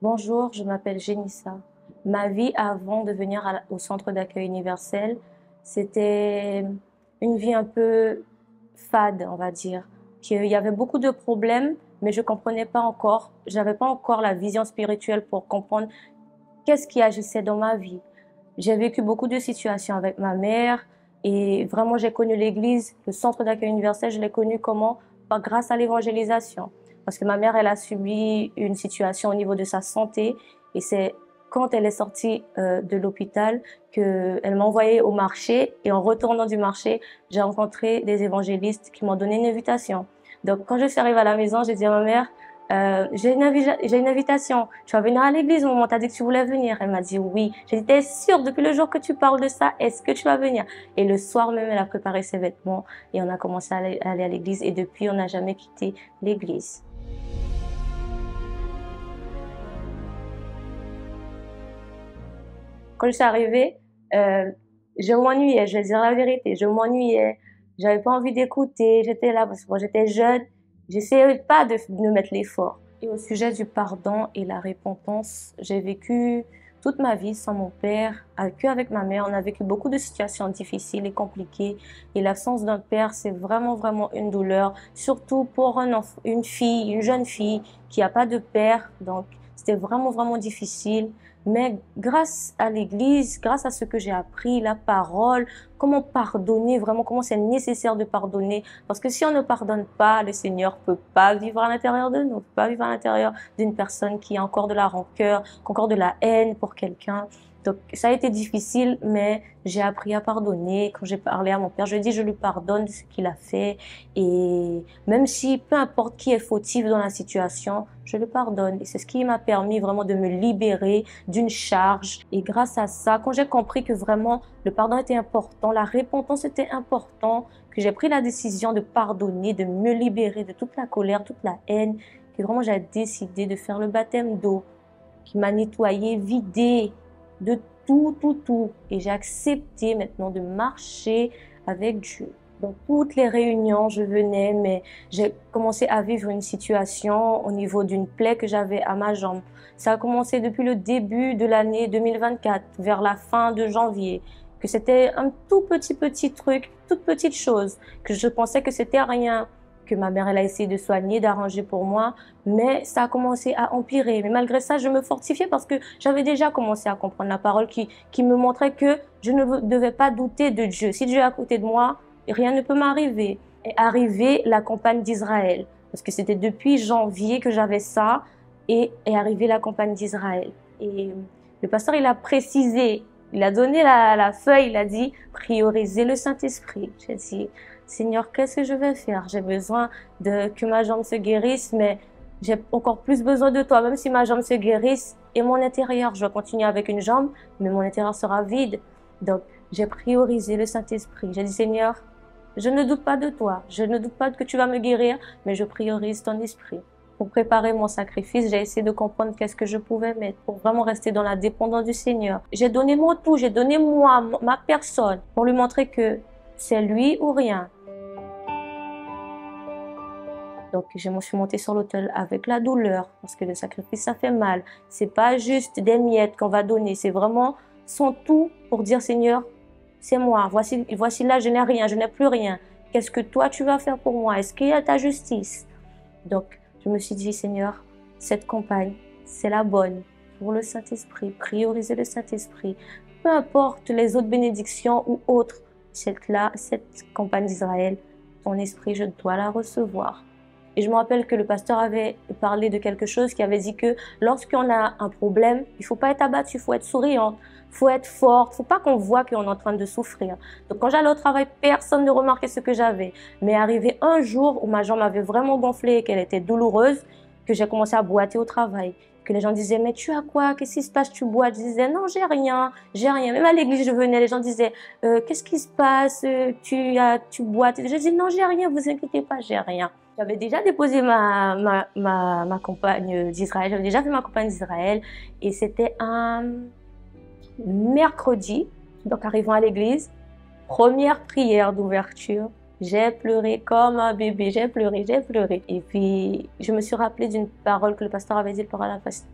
Bonjour, je m'appelle Génissa. Ma vie avant de venir au centre d'accueil universel, c'était une vie un peu fade, on va dire. Il y avait beaucoup de problèmes, mais je comprenais pas encore. J'avais pas encore la vision spirituelle pour comprendre qu'est-ce qui agissait dans ma vie. J'ai vécu beaucoup de situations avec ma mère et vraiment j'ai connu l'église, le centre d'accueil universel, je l'ai connu comment? Grâce à l'évangélisation. Parce que ma mère, elle a subi une situation au niveau de sa santé et c'est quand elle est sortie de l'hôpital qu'elle m'a envoyée au marché et en retournant du marché, j'ai rencontré des évangélistes qui m'ont donné une invitation. Donc quand je suis arrivée à la maison, j'ai dit à ma mère, j'ai une invitation. Tu vas venir à l'église au moment où tu as dit que tu voulais venir. Elle m'a dit oui. J'étais sûre depuis le jour que tu parles de ça. Est-ce que tu vas venir? Et le soir même, elle a préparé ses vêtements et on a commencé à aller à l'église. Et depuis, on n'a jamais quitté l'église. Quand je suis arrivée, je m'ennuyais. Je vais dire la vérité. Je m'ennuyais. J'avais pas envie d'écouter. J'étais là parce que moi, j'étais jeune. J'essayais pas de mettre l'effort. Et au sujet du pardon et la repentance, j'ai vécu toute ma vie sans mon père, qu'avec ma mère. On a vécu beaucoup de situations difficiles et compliquées. Et l'absence d'un père, c'est vraiment, vraiment une douleur. Surtout pour une fille, une jeune fille qui n'a pas de père. Donc, c'était vraiment, vraiment difficile. Mais grâce à l'église, grâce à ce que j'ai appris, la parole, comment pardonner, vraiment comment c'est nécessaire de pardonner. Parce que si on ne pardonne pas, le Seigneur peut pas vivre à l'intérieur de nous, peut pas vivre à l'intérieur d'une personne qui a encore de la rancœur, qui a encore de la haine pour quelqu'un. Donc ça a été difficile, mais j'ai appris à pardonner. Quand j'ai parlé à mon père, je lui ai dit je lui pardonne de ce qu'il a fait. Et même si peu importe qui est fautif dans la situation, je le pardonne. Et c'est ce qui m'a permis vraiment de me libérer d'une charge. Et grâce à ça, quand j'ai compris que vraiment le pardon était important, la repentance était important, que j'ai pris la décision de pardonner, de me libérer de toute la colère, toute la haine, que vraiment j'ai décidé de faire le baptême d'eau qui m'a nettoyé, vidé de tout, tout, tout. Et j'ai accepté maintenant de marcher avec Dieu. Dans toutes les réunions, je venais, mais j'ai commencé à vivre une situation au niveau d'une plaie que j'avais à ma jambe. Ça a commencé depuis le début de l'année 2024, vers la fin de janvier, que c'était un tout petit truc, toute petite chose, que je pensais que c'était rien, que ma mère elle a essayé de soigner, d'arranger pour moi, mais ça a commencé à empirer. Mais malgré ça, je me fortifiais parce que j'avais déjà commencé à comprendre la parole qui me montrait que je ne devais pas douter de Dieu. Si Dieu est à côté de moi, rien ne peut m'arriver. Et arrivé la campagne d'Israël, parce que c'était depuis janvier que j'avais ça, et est arrivée la campagne d'Israël. Et le pasteur, il a précisé, il a donné la feuille, il a dit, prioriser le Saint-Esprit. J'ai dit, Seigneur, qu'est-ce que je vais faire? J'ai besoin que ma jambe se guérisse, mais j'ai encore plus besoin de toi. Même si ma jambe se guérisse et mon intérieur, je vais continuer avec une jambe, mais mon intérieur sera vide. Donc, j'ai priorisé le Saint-Esprit. J'ai dit, Seigneur, je ne doute pas de toi. Je ne doute pas que tu vas me guérir, mais je priorise ton esprit. Pour préparer mon sacrifice, j'ai essayé de comprendre qu'est-ce que je pouvais mettre pour vraiment rester dans la dépendance du Seigneur. J'ai donné mon tout, j'ai donné moi, ma personne, pour lui montrer que c'est lui ou rien. Donc, je me suis montée sur l'autel avec la douleur, parce que le sacrifice, ça fait mal. C'est pas juste des miettes qu'on va donner, c'est vraiment son tout pour dire, Seigneur, c'est moi. Voici là, je n'ai rien, je n'ai plus rien. Qu'est-ce que toi, tu vas faire pour moi? Est-ce qu'il y a ta justice? Donc, je me suis dit, Seigneur, cette campagne, c'est la bonne pour le Saint-Esprit. Prioriser le Saint-Esprit. Peu importe les autres bénédictions ou autres, cette campagne d'Israël, ton esprit, je dois la recevoir. Et je me rappelle que le pasteur avait parlé de quelque chose qui avait dit que lorsqu'on a un problème, il faut pas être abattu, il faut être souriant, il faut être forte, il faut pas qu'on voit qu'on est en train de souffrir. Donc quand j'allais au travail, personne ne remarquait ce que j'avais. Mais arrivé un jour où ma jambe avait vraiment gonflé et qu'elle était douloureuse, que j'ai commencé à boiter au travail. Que les gens disaient, mais tu as quoi? Qu'est-ce qui se passe? Tu boites? Je disais, non, j'ai rien, j'ai rien. Même à l'église, je venais, les gens disaient, qu'est-ce qui se passe? Tu boites? Je dis, non, j'ai rien, vous inquiétez pas, j'ai rien. J'avais déjà déposé ma campagne d'Israël, j'avais déjà fait ma campagne d'Israël et c'était un mercredi, donc arrivant à l'église, première prière d'ouverture, J'ai pleuré comme un bébé, j'ai pleuré, j'ai pleuré. Et puis, je me suis rappelé d'une parole que le pasteur avait dit.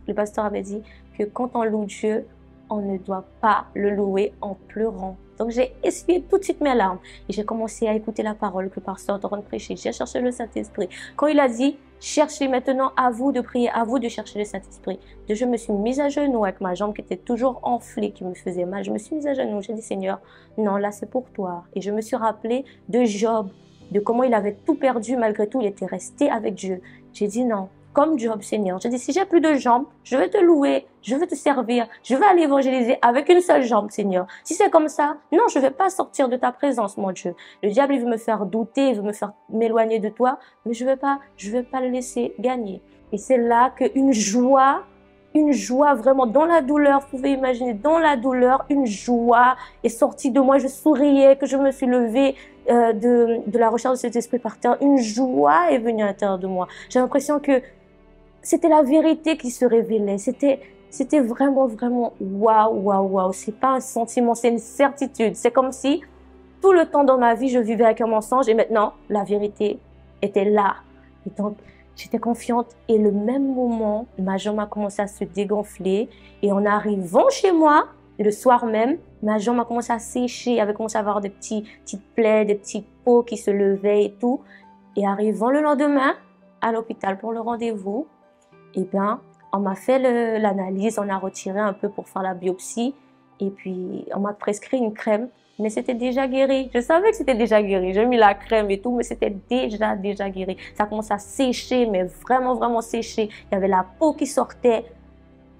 Le pasteur avait dit que quand on loue Dieu, on ne doit pas le louer en pleurant. Donc, j'ai essuyé tout de suite mes larmes et j'ai commencé à écouter la parole que le pasteur est en train de prêcher. J'ai cherché le Saint-Esprit. Quand il a dit, cherchez maintenant, à vous de prier, à vous de chercher le Saint-Esprit. Je me suis mise à genoux avec ma jambe qui était toujours enflée, qui me faisait mal. Je me suis mise à genoux. J'ai dit, Seigneur, non, là, c'est pour toi. Et je me suis rappelé de Job, de comment il avait tout perdu. Malgré tout, il était resté avec Dieu. J'ai dit, non. Comme Job, Seigneur. J'ai dit, si j'ai plus de jambes, je vais te louer, je vais te servir, je vais aller évangéliser avec une seule jambe, Seigneur. Si c'est comme ça, non, je ne vais pas sortir de ta présence, mon Dieu. Le diable, il veut me faire douter, il veut me faire m'éloigner de toi, mais je vais pas le laisser gagner. Et c'est là qu'une joie vraiment dans la douleur, vous pouvez imaginer, dans la douleur, une joie est sortie de moi. Je souriais, que je me suis levée de la recherche de cet esprit par terre. Une joie est venue à l'intérieur de moi. J'ai l'impression que c'était la vérité qui se révélait. C'était vraiment, vraiment waouh, waouh, waouh. C'est pas un sentiment, c'est une certitude. C'est comme si tout le temps dans ma vie, je vivais avec un mensonge et maintenant, la vérité était là. Et donc, j'étais confiante et le même moment, ma jambe a commencé à se dégonfler et en arrivant chez moi, le soir même, ma jambe a commencé à sécher, il avait commencé à avoir des petites plaies, des petites peaux qui se levaient et tout. Et arrivant le lendemain à l'hôpital pour le rendez-vous, eh bien, on m'a fait l'analyse, on a retiré un peu pour faire la biopsie et puis on m'a prescrit une crème, mais c'était déjà guéri. Je savais que c'était déjà guéri. J'ai mis la crème et tout, mais c'était déjà guéri. Ça commence à sécher, mais vraiment, vraiment sécher. Il y avait la peau qui sortait.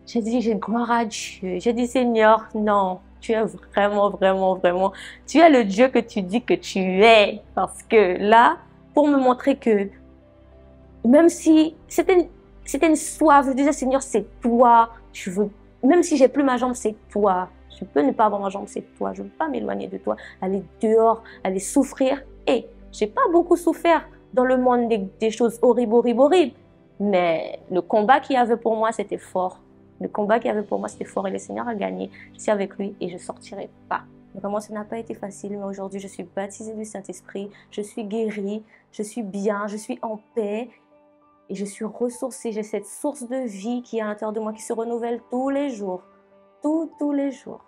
J'ai dit, j'ai gloire à Dieu. J'ai dit, Seigneur, non, tu es vraiment, vraiment, vraiment, tu es le Dieu que tu dis que tu es. Parce que là, pour me montrer que même si c'était une soif, je disais, Seigneur, c'est toi. Je veux, même si j'ai plus ma jambe, c'est toi. Je peux ne pas avoir ma jambe, c'est toi. Je ne veux pas m'éloigner de toi, aller dehors, aller souffrir. Et j'ai pas beaucoup souffert dans le monde des choses horribles, horribles, horribles. Mais le combat qu'il y avait pour moi, c'était fort. Le combat qu'il y avait pour moi, c'était fort et le Seigneur a gagné. Je suis avec lui et je ne sortirai pas. Vraiment, ça n'a pas été facile, mais aujourd'hui, je suis baptisée du Saint-Esprit. Je suis guérie, je suis bien, je suis en paix. Et je suis ressourcée, j'ai cette source de vie qui est à l'intérieur de moi, qui se renouvelle tous les jours. Tous les jours.